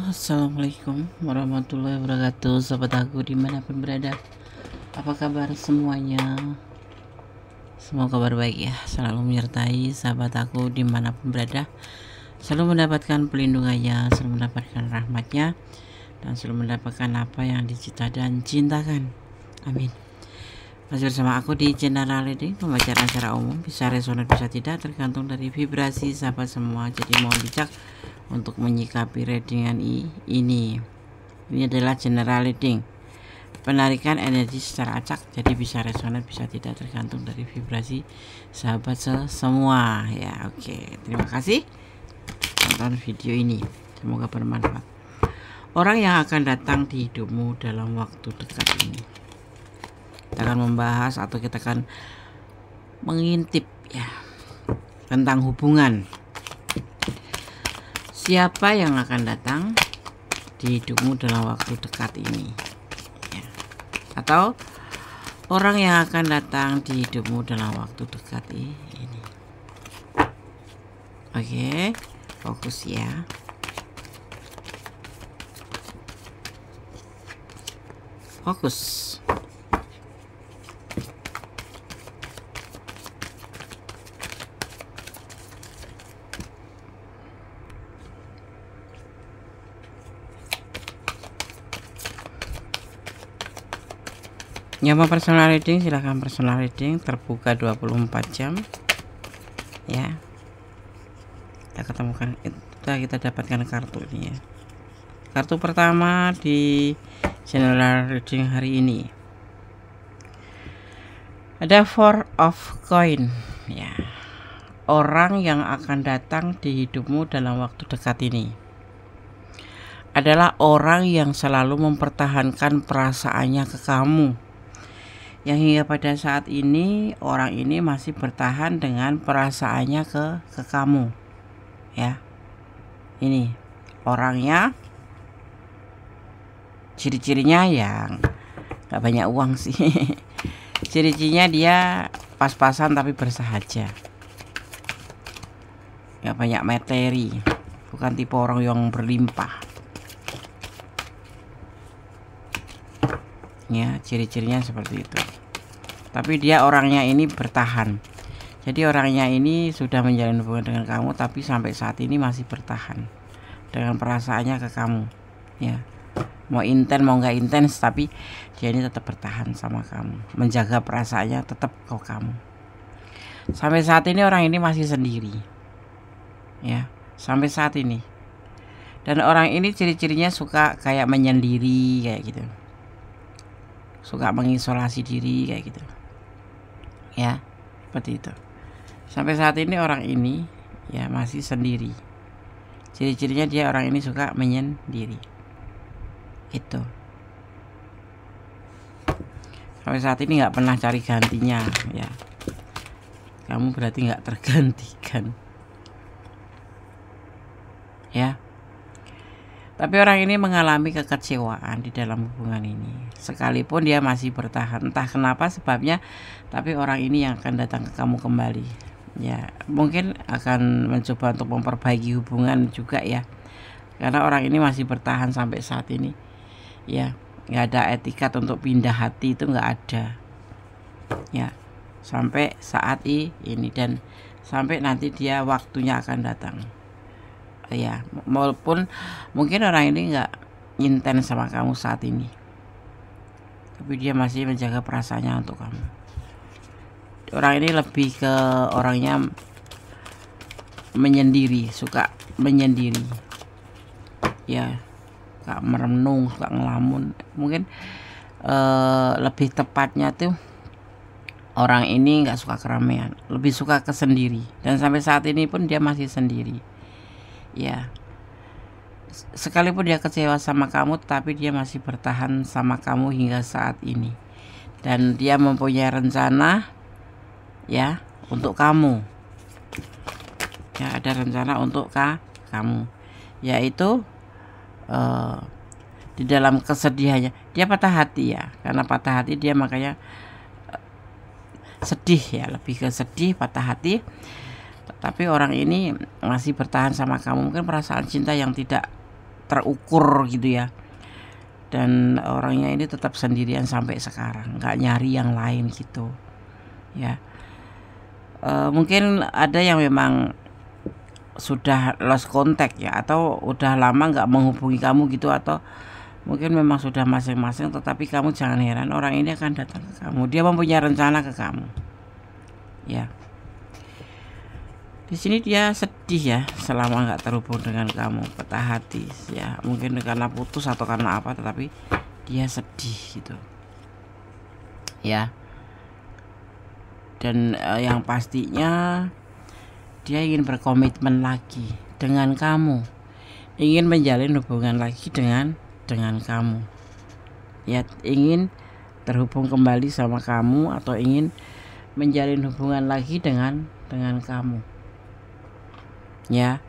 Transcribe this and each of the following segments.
Assalamualaikum warahmatullahi wabarakatuh, sahabat aku dimanapun berada. Apa kabar semuanya? Semoga kabar baik ya, selalu menyertai sahabat aku dimanapun berada, selalu mendapatkan pelindungannya, selalu mendapatkan rahmatnya, dan selalu mendapatkan apa yang dicita dan cintakan. Amin. Masih bersama aku di channel reading, pembacaan secara umum, bisa resonan bisa tidak, tergantung dari vibrasi sahabat semua. Jadi mohon bijak untuk menyikapi readingan ini. Ini adalah general reading, penarikan energi secara acak, jadi bisa resonan bisa tidak, tergantung dari vibrasi sahabat semua ya. Oke, terima kasih tonton video ini, semoga bermanfaat. Orang yang akan datang di hidupmu dalam waktu dekat ini, kita akan membahas atau kita akan mengintip ya tentang hubungan. Siapa yang akan datang di hidupmu dalam waktu dekat ini ya. Atau orang yang akan datang di hidupmu dalam waktu dekat ini. Oke, fokus ya. Fokus. Yang mau personal reading silahkan personal reading, terbuka 24 jam ya. Kita ketemukan, kita dapatkan kartu ini ya. Kartu pertama di general reading hari ini ada Four of Coin ya. Orang yang akan datang di hidupmu dalam waktu dekat ini adalah orang yang selalu mempertahankan perasaannya ke kamu, yang hingga pada saat ini orang ini masih bertahan dengan perasaannya ke kamu ya. Ini orangnya, ciri-cirinya yang gak banyak uang sih. Ciri-cirinya dia pas-pasan tapi bersahaja, gak banyak materi, bukan tipe orang yang berlimpah ya. Ciri-cirinya seperti itu. Tapi dia orangnya ini bertahan. Jadi orangnya ini sudah menjalin hubungan dengan kamu, tapi sampai saat ini masih bertahan dengan perasaannya ke kamu ya. Mau intens mau nggak intens, tapi dia ini tetap bertahan sama kamu, menjaga perasaannya tetap ke kamu. Sampai saat ini orang ini masih sendiri ya, sampai saat ini. Dan orang ini ciri-cirinya suka kayak menyendiri kayak gitu, suka mengisolasi diri kayak gitu ya, seperti itu. Sampai saat ini orang ini ya masih sendiri. Ciri-cirinya dia orang ini suka menyendiri itu. Sampai saat ini nggak pernah cari gantinya ya. Kamu berarti nggak tergantikan ya. Tapi orang ini mengalami kekecewaan di dalam hubungan ini, sekalipun dia masih bertahan. Entah kenapa sebabnya, tapi orang ini yang akan datang ke kamu kembali ya. Mungkin akan mencoba untuk memperbaiki hubungan juga ya, karena orang ini masih bertahan sampai saat ini ya. Nggak ada etikat untuk pindah hati, itu nggak ada ya, sampai saat ini dan sampai nanti dia waktunya akan datang ya. Walaupun mungkin orang ini nggak intens sama kamu saat ini, tapi dia masih menjaga perasaannya untuk kamu. Orang ini lebih ke orangnya menyendiri, suka menyendiri ya, suka merenung, suka ngelamun. Mungkin lebih tepatnya tuh orang ini nggak suka keramaian, lebih suka kesendiri. Dan sampai saat ini pun dia masih sendiri ya. Sekalipun dia kecewa sama kamu, tapi dia masih bertahan sama kamu hingga saat ini. Dan dia mempunyai rencana ya untuk kamu ya. Ada rencana untuk kamu, yaitu di dalam kesedihannya dia patah hati ya. Karena patah hati dia makanya sedih ya, lebih ke sedih, patah hati. Tapi orang ini masih bertahan sama kamu, mungkin perasaan cinta yang tidak terukur gitu ya. Dan orangnya ini tetap sendirian sampai sekarang, nggak nyari yang lain gitu ya. Mungkin ada yang memang sudah lost contact ya, atau udah lama nggak menghubungi kamu gitu, atau mungkin memang sudah masing-masing. Tetapi kamu jangan heran, orang ini akan datang ke kamu. Dia mempunyai rencana ke kamu ya. Di sini dia sedih ya selama nggak terhubung dengan kamu, patah hati ya, mungkin karena putus atau karena apa, tetapi dia sedih gitu ya. Dan yang pastinya dia ingin berkomitmen lagi dengan kamu, ingin menjalin hubungan lagi dengan kamu ya, ingin terhubung kembali sama kamu, atau ingin menjalin hubungan lagi dengan kamu ya.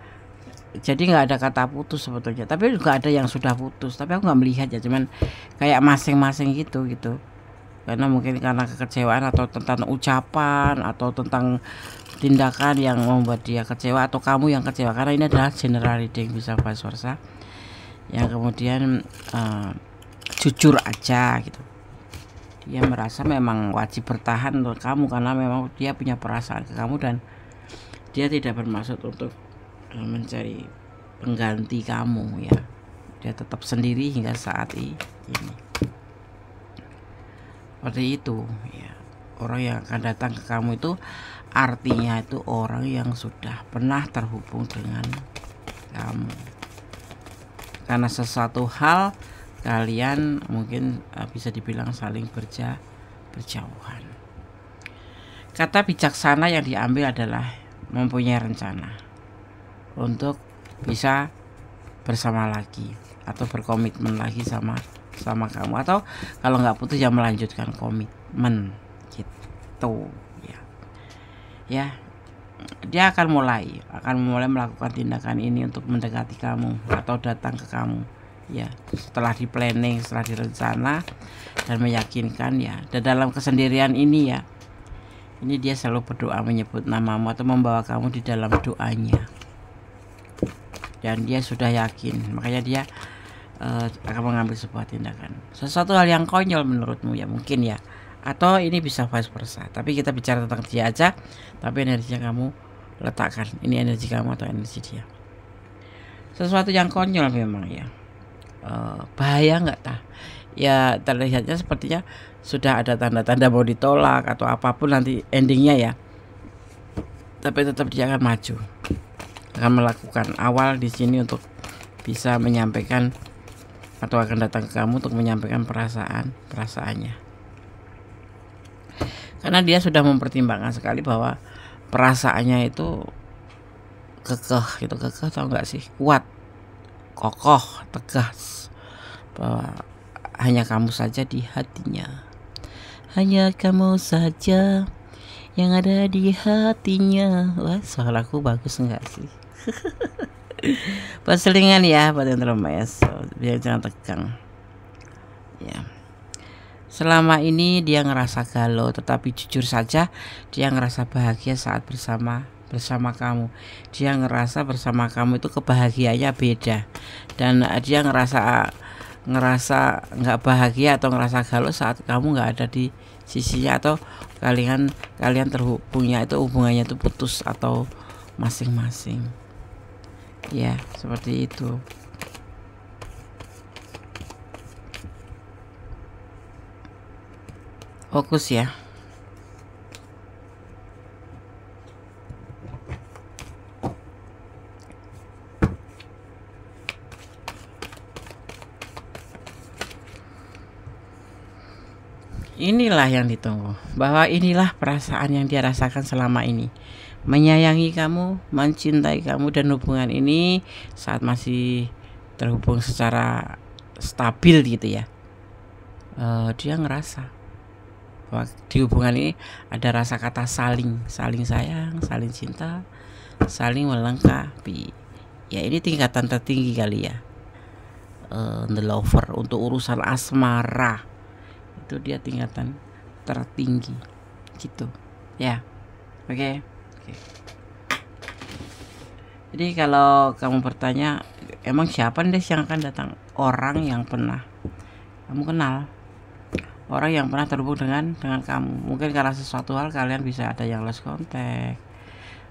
Jadi nggak ada kata putus sebetulnya, tapi juga ada yang sudah putus, tapi aku nggak melihat ya, cuman kayak masing-masing gitu. Karena mungkin karena kekecewaan, atau tentang ucapan, atau tentang tindakan yang membuat dia kecewa, atau kamu yang kecewa. Karena ini adalah general reading, bisa vice versa, yang kemudian jujur aja gitu. Dia merasa memang wajib bertahan untuk kamu, karena memang dia punya perasaan ke kamu, dan dia tidak bermaksud untuk mencari pengganti kamu ya. Dia tetap sendiri hingga saat ini. Seperti itu ya. Orang yang akan datang ke kamu itu artinya itu orang yang sudah pernah terhubung dengan kamu, karena sesuatu hal kalian mungkin bisa dibilang saling berjauhan. Kata bijaksana yang diambil adalah mempunyai rencana untuk bisa bersama lagi, atau berkomitmen lagi sama kamu, atau kalau nggak putus ya melanjutkan komitmen gitu ya. Dia akan mulai melakukan tindakan ini untuk mendekati kamu atau datang ke kamu ya, setelah di planning, setelah direncana dan meyakinkan ya. Dan dalam kesendirian ini ya, ini dia selalu berdoa, menyebut namamu atau membawa kamu di dalam doanya, dan dia sudah yakin, makanya dia akan mengambil sebuah tindakan. Sesuatu hal yang konyol menurutmu ya, mungkin ya, atau ini bisa vice versa, tapi kita bicara tentang dia aja. Tapi energinya kamu letakkan, ini energi kamu atau energi dia. Sesuatu yang konyol memang ya. Bahaya nggak tah ya, terlihatnya sepertinya sudah ada tanda-tanda mau ditolak atau apapun nanti endingnya ya, tapi tetap dia akan maju, akan melakukan awal di sini untuk bisa menyampaikan, atau akan datang ke kamu untuk menyampaikan perasaannya, karena dia sudah mempertimbangkan sekali bahwa perasaannya itu kekeh gitu, kekeh tau nggak sih, kuat, kokoh, tegas, bahwa hanya kamu saja di hatinya, hanya kamu saja yang ada di hatinya. Wah, suaraku bagus enggak sih? Perselingan ya buat yang terima ya, biar jangan tegang ya. Selama ini dia ngerasa galau, tetapi jujur saja dia ngerasa bahagia saat bersama kamu. Dia ngerasa bersama kamu itu kebahagiaannya beda, dan dia ngerasa nggak bahagia atau ngerasa galau saat kamu nggak ada di sisinya, atau kalian terhubungnya itu, hubungannya itu putus atau masing-masing ya, seperti itu. Fokus ya. Inilah yang ditunggu, bahwa inilah perasaan yang dia rasakan selama ini, menyayangi kamu, mencintai kamu, dan hubungan ini saat masih terhubung secara stabil gitu ya, dia ngerasa bahwa di hubungan ini ada rasa kata saling sayang, saling cinta, saling melengkapi ya. Ini tingkatan tertinggi kali ya, the lover, untuk urusan asmara itu dia tingkatan tertinggi gitu ya. Oke. Jadi kalau kamu bertanya emang siapa nih yang akan datang? Orang yang pernah kamu kenal, orang yang pernah terhubung dengan kamu. Mungkin karena sesuatu hal kalian bisa ada yang lost contact,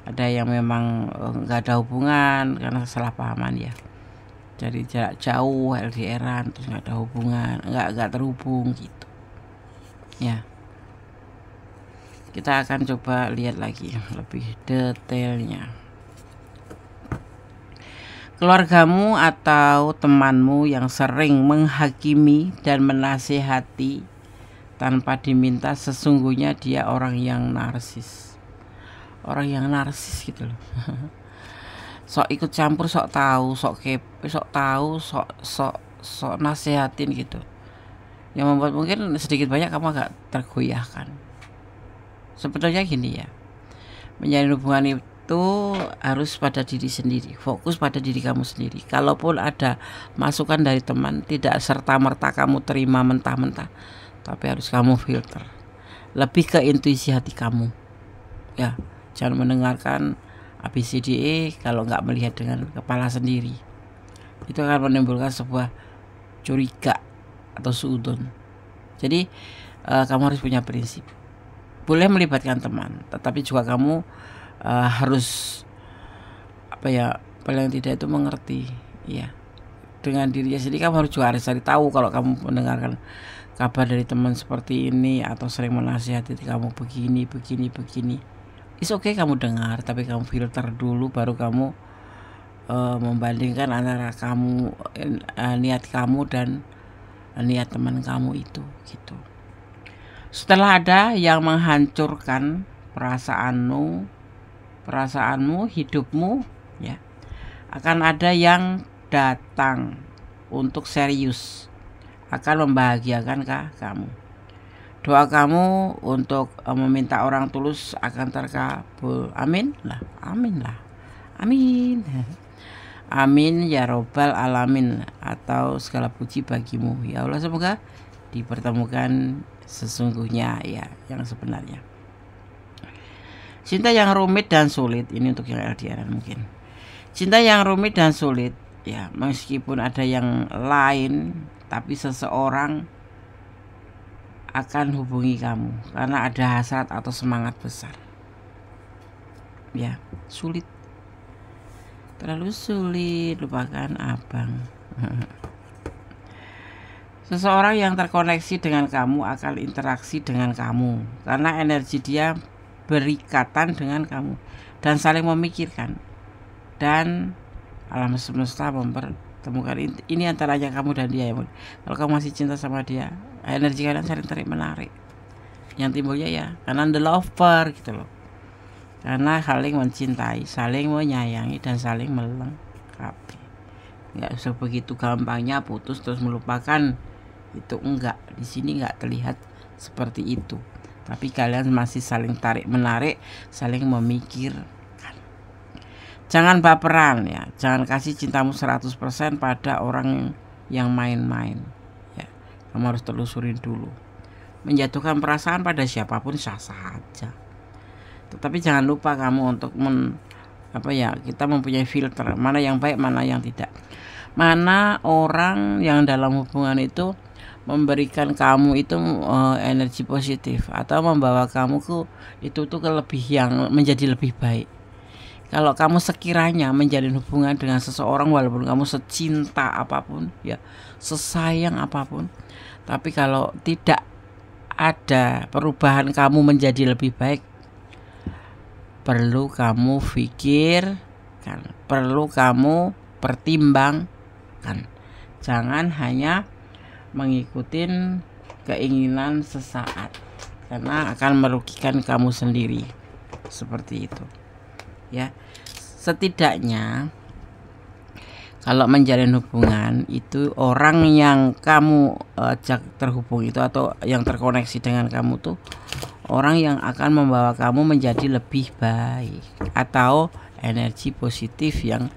ada yang memang nggak ada hubungan karena kesalahpahaman ya. Jadi jarak jauh, LDRan, terus nggak ada hubungan, nggak terhubung gitu. Ya, kita akan coba lihat lagi lebih detailnya. Keluargamu atau temanmu yang sering menghakimi dan menasihati tanpa diminta, sesungguhnya dia orang yang narsis. Orang yang narsis gitu loh. Sok ikut campur, sok tahu, sok kepo, sok tahu, sok nasihatin gitu. Yang membuat mungkin sedikit banyak kamu agak tergoyahkan. Sebetulnya gini ya, menjalin hubungan itu harus pada diri sendiri, fokus pada diri kamu sendiri. Kalaupun ada masukan dari teman, tidak serta-merta kamu terima mentah-mentah, tapi harus kamu filter. Lebih ke intuisi hati kamu. Ya, jangan mendengarkan ABCDE kalau nggak melihat dengan kepala sendiri. Itu akan menimbulkan sebuah curiga atau suudon. Jadi kamu harus punya prinsip. Boleh melibatkan teman, tetapi juga kamu harus paling tidak itu mengerti ya dengan dirinya sendiri. Kamu harus juga harus cari tahu kalau kamu mendengarkan kabar dari teman seperti ini atau sering menasihati kamu begini. It's okay kamu dengar, tapi kamu filter dulu baru kamu membandingkan antara kamu niat kamu dan niat teman kamu itu gitu. Setelah ada yang menghancurkan perasaanmu, hidupmu ya, akan ada yang datang untuk serius, akan membahagiakan kamu. Doa kamu untuk meminta orang tulus akan terkabul. Amin lah. Amin ya robbal alamin. Atau segala puji bagimu ya Allah, semoga dipertemukan sesungguhnya ya yang sebenarnya. Cinta yang rumit dan sulit, ini untuk yang LDR mungkin. Cinta yang rumit dan sulit ya, meskipun ada yang lain, tapi seseorang akan hubungi kamu karena ada hasrat atau semangat besar. Ya, sulit. Terlalu sulit, lupakan abang. Seseorang yang terkoneksi dengan kamu akan interaksi dengan kamu karena energi dia berikatan dengan kamu dan saling memikirkan, dan alam semesta mempertemukan ini antaranya kamu dan dia. Kalau kamu masih cinta sama dia, energi kalian saling tarik menarik. Yang timbulnya ya karena the lover gitu loh, karena saling mencintai, saling menyayangi dan saling melengkapi. Nggak usah begitu gampangnya putus terus melupakan, itu enggak. Di sini nggak terlihat seperti itu, tapi kalian masih saling tarik menarik, saling memikirkan. Jangan baperan ya, jangan kasih cintamu 100% pada orang yang main-main ya. Kamu harus telusurin dulu. Menjatuhkan perasaan pada siapapun sah-sah aja, tetapi jangan lupa kamu untuk kita mempunyai filter mana yang baik, mana yang tidak. Mana orang yang dalam hubungan itu memberikan kamu itu energi positif atau membawa kamu ke lebih yang menjadi lebih baik. Kalau kamu sekiranya menjalin hubungan dengan seseorang, walaupun kamu secinta apapun ya, sesayang apapun, tapi kalau tidak ada perubahan kamu menjadi lebih baik, perlu kamu pikirkan, perlu kamu pertimbangkan. Jangan hanya mengikuti keinginan sesaat karena akan merugikan kamu sendiri. Seperti itu ya. Setidaknya kalau menjalin hubungan itu, orang yang kamu ajak terhubung itu atau yang terkoneksi dengan kamu tuh orang yang akan membawa kamu menjadi lebih baik, atau energi positif yang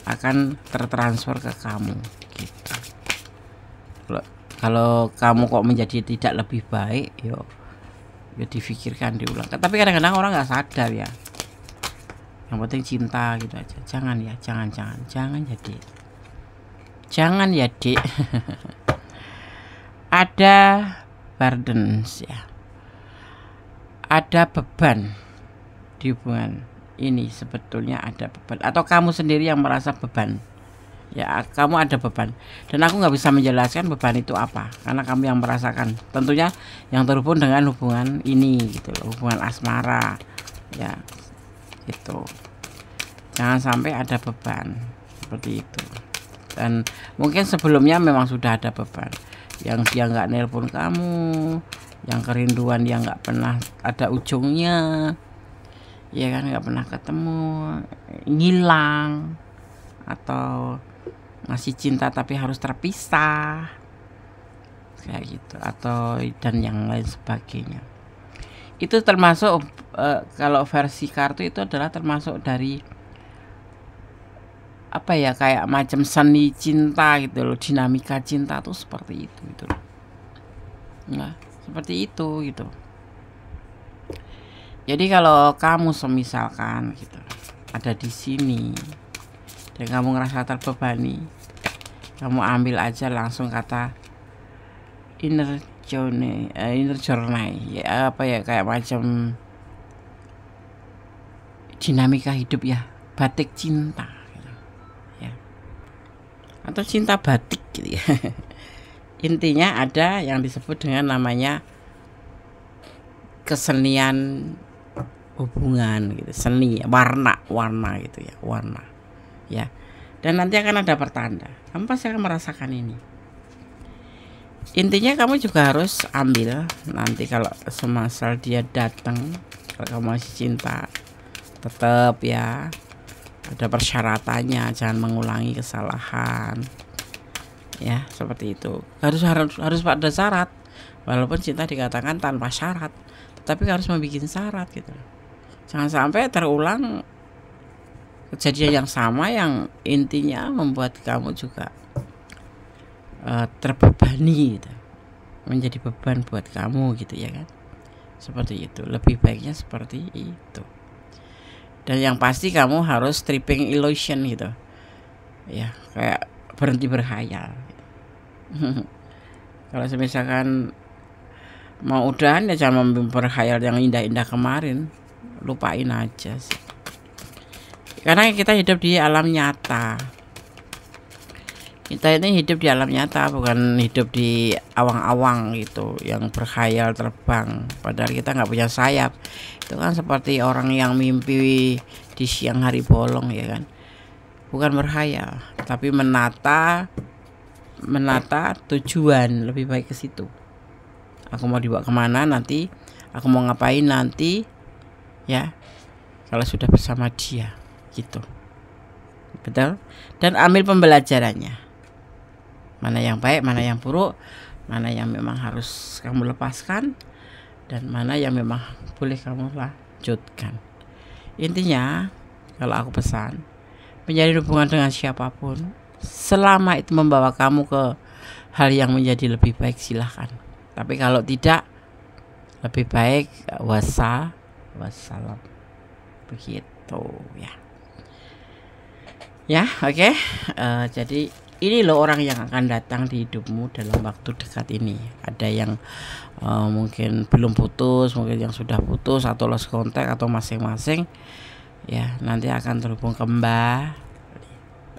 akan tertransfer ke kamu gitu. Kalau kamu kok menjadi tidak lebih baik, ya difikirkan, diulang. Tapi kadang-kadang orang nggak sadar ya. Yang penting cinta gitu aja. Jangan ya, jangan jadi. Jangan ya, Dik. Ada burdens ya. Ada beban di hubungan ini, sebetulnya ada beban, atau kamu sendiri yang merasa beban. Ya, kamu ada beban, dan aku nggak bisa menjelaskan beban itu apa, karena kamu yang merasakan. Tentunya yang terhubung dengan hubungan ini gitu loh, hubungan asmara ya, gitu. Jangan sampai ada beban seperti itu. Dan mungkin sebelumnya memang sudah ada beban, yang dia nggak nelpon kamu, yang kerinduan yang nggak pernah ada ujungnya, ya kan, nggak pernah ketemu, ngilang, atau masih cinta tapi harus terpisah kayak gitu, atau dan yang lain sebagainya. Itu termasuk kalau versi kartu itu adalah termasuk dari apa ya, kayak macam seni cinta gitu loh, dinamika cinta tuh seperti itu gitu loh. Nah, seperti itu gitu. Jadi kalau kamu semisalkan gitu ada di sini dan kamu ngerasa terbebani, kamu ambil aja langsung kata inner journey ya, apa ya, kayak macam dinamika hidup ya, batik cinta gitu, ya, atau cinta batik gitu ya. Intinya ada yang disebut dengan namanya kesenian hubungan gitu, seni warna gitu ya, warna ya. Dan nanti akan ada pertanda, kamu pasti akan merasakan ini. Intinya kamu juga harus ambil nanti kalau semasal dia datang, kalau kamu masih cinta, tetap ya ada persyaratannya, jangan mengulangi kesalahan ya, seperti itu. Harus pada syarat, walaupun cinta dikatakan tanpa syarat, tapi harus membuat syarat gitu. Jangan sampai terulang kejadian yang sama yang intinya membuat kamu juga terbebani gitu, menjadi beban buat kamu gitu ya kan, seperti itu. Lebih baiknya seperti itu. Dan yang pasti kamu harus stripping illusion gitu ya, kayak berhenti berkhayal gitu. Kalau misalkan mau udahan ya jangan berkhayal yang indah-indah kemarin, lupain aja sih, karena kita hidup di alam nyata. Kita ini hidup di alam nyata, bukan hidup di awang-awang gitu yang berkhayal terbang, padahal kita nggak punya sayap. Itu kan seperti orang yang mimpi di siang hari bolong ya kan, bukan berkhayal tapi menata tujuan, lebih baik ke situ. Aku mau dibawa kemana nanti, aku mau ngapain nanti ya, kalau sudah bersama dia gitu, betul. Dan ambil pembelajarannya, mana yang baik, mana yang buruk, mana yang memang harus kamu lepaskan, dan mana yang memang boleh kamu lanjutkan. Intinya kalau aku pesan, menjalin hubungan dengan siapapun selama itu membawa kamu ke hal yang menjadi lebih baik, silahkan. Tapi kalau tidak, lebih baik wassalam, begitu ya. Ya, oke. Jadi ini loh orang yang akan datang di hidupmu dalam waktu dekat ini. Ada yang mungkin belum putus, mungkin yang sudah putus atau lost contact atau masing-masing ya, nanti akan terhubung kembali,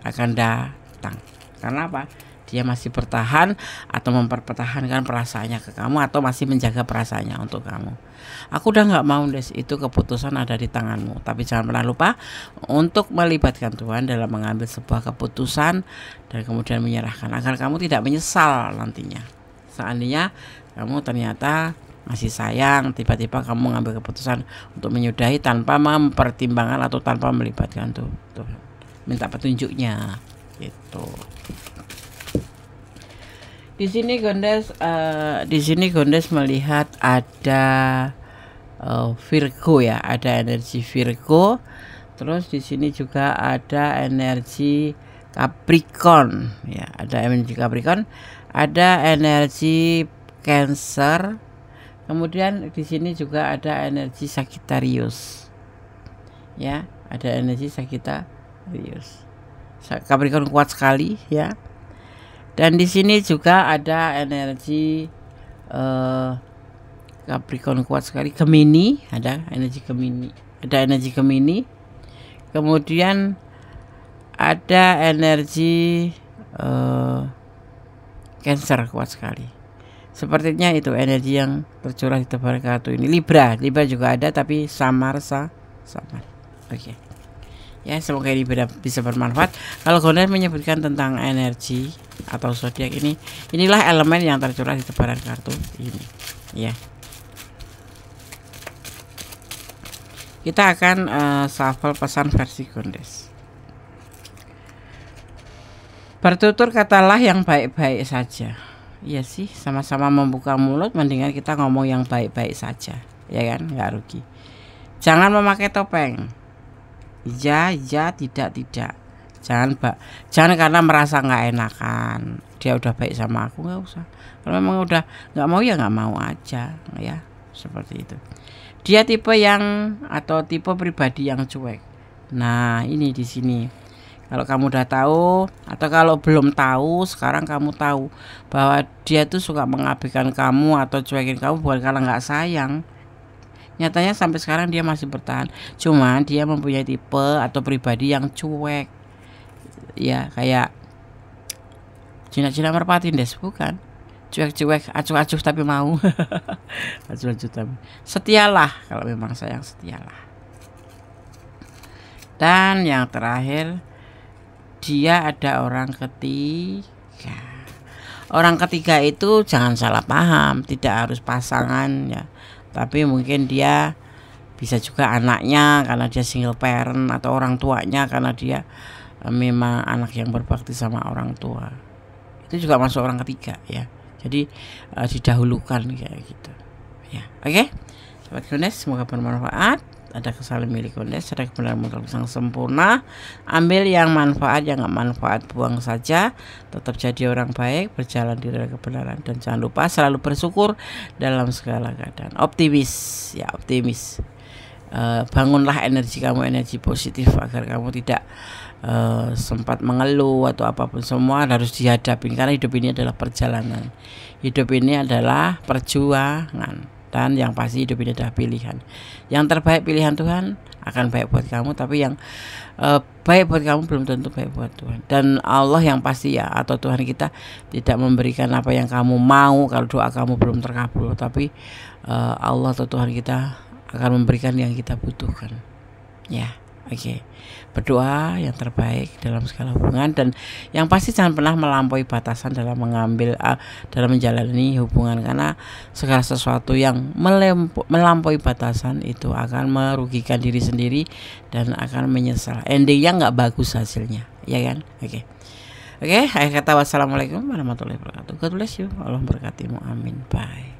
akan datang. Karena apa? Dia masih bertahan atau mempertahankan perasaannya ke kamu, atau masih menjaga perasaannya untuk kamu. Aku udah nggak mau, Des, itu keputusan ada di tanganmu. Tapi jangan pernah lupa untuk melibatkan Tuhan dalam mengambil sebuah keputusan dan kemudian menyerahkan, agar kamu tidak menyesal nantinya. Seandainya kamu ternyata masih sayang, tiba-tiba kamu mengambil keputusan untuk menyudahi tanpa mempertimbangkan atau tanpa melibatkan Tuhan, minta petunjuknya gitu. Di sini Gondes melihat ada Virgo ya, ada energi Virgo. Terus di sini juga ada energi Capricorn ya, ada energi Capricorn, ada energi Cancer. Kemudian di sini juga ada energi Sagittarius. Ya, ada energi Sagittarius. Capricorn kuat sekali ya. Dan di sini juga ada energi Capricorn kuat sekali, Gemini, ada energi Gemini, kemudian ada energi Cancer kuat sekali. Sepertinya itu energi yang tercurah di tebaran kartu ini. Libra juga ada tapi samar. Oke. Ya, semoga ini bisa bermanfaat. Kalau Gondes menyebutkan tentang energi atau zodiak ini, inilah elemen yang tercurah di tebaran kartu ini. Ya. Kita akan shuffle pesan versi Gondes. Bertutur katalah yang baik-baik saja. Iya sih, sama-sama membuka mulut, mendingan kita ngomong yang baik-baik saja, ya kan, nggak rugi. Jangan memakai topeng. Ya, tidak. Jangan karena merasa nggak enakan. Dia udah baik sama aku, nggak usah. Kalau memang udah nggak mau ya nggak mau aja, ya seperti itu. Dia tipe pribadi yang cuek. Nah, ini di sini. Kalau kamu udah tahu atau kalau belum tahu, sekarang kamu tahu bahwa dia tuh suka mengabaikan kamu atau cuekin kamu bukan karena nggak sayang. Nyatanya sampai sekarang dia masih bertahan. Cuman dia mempunyai tipe atau pribadi yang cuek. Ya, kayak Cina merpati Des, bukan. Cuek-cuek, acuh-acuh tapi mau. Acuh-acuh tapi. Setialah, kalau memang sayang setialah. Dan yang terakhir, dia ada orang ketiga. Orang ketiga itu jangan salah paham, tidak harus pasangan ya. Tapi mungkin dia bisa juga anaknya karena dia single parent, atau orang tuanya karena dia memang anak yang berbakti sama orang tua. Itu juga masuk orang ketiga ya. Jadi didahulukan kayak gitu. Ya, oke. Sobat Gondes, semoga bermanfaat. Ada kesalahan milik Gondes, ada kebenaran mutlak yang sempurna. Ambil yang manfaat, yang nggak manfaat buang saja. Tetap jadi orang baik, berjalan di dalam kebenaran, dan jangan lupa selalu bersyukur dalam segala keadaan. Optimis. Bangunlah energi kamu, energi positif, agar kamu tidak sempat mengeluh atau apapun. Semua harus dihadapi karena hidup ini adalah perjalanan. Hidup ini adalah perjuangan. Dan yang pasti hidup ini adalah pilihan. Yang terbaik pilihan Tuhan akan baik buat kamu, tapi yang baik buat kamu belum tentu baik buat Tuhan. Dan Allah yang pasti ya, atau Tuhan kita tidak memberikan apa yang kamu mau kalau doa kamu belum terkabul, tapi Allah atau Tuhan kita akan memberikan yang kita butuhkan. Ya, oke. Berdoa yang terbaik dalam segala hubungan, dan yang pasti jangan pernah melampaui batasan dalam dalam menjalani hubungan, karena segala sesuatu yang melampaui batasan itu akan merugikan diri sendiri dan akan menyesal. Endingnya nggak bagus hasilnya, ya kan? Oke, akhir kata wassalamualaikum warahmatullahi wabarakatuh. God bless you. Allah berkatimu. Amin. Bye.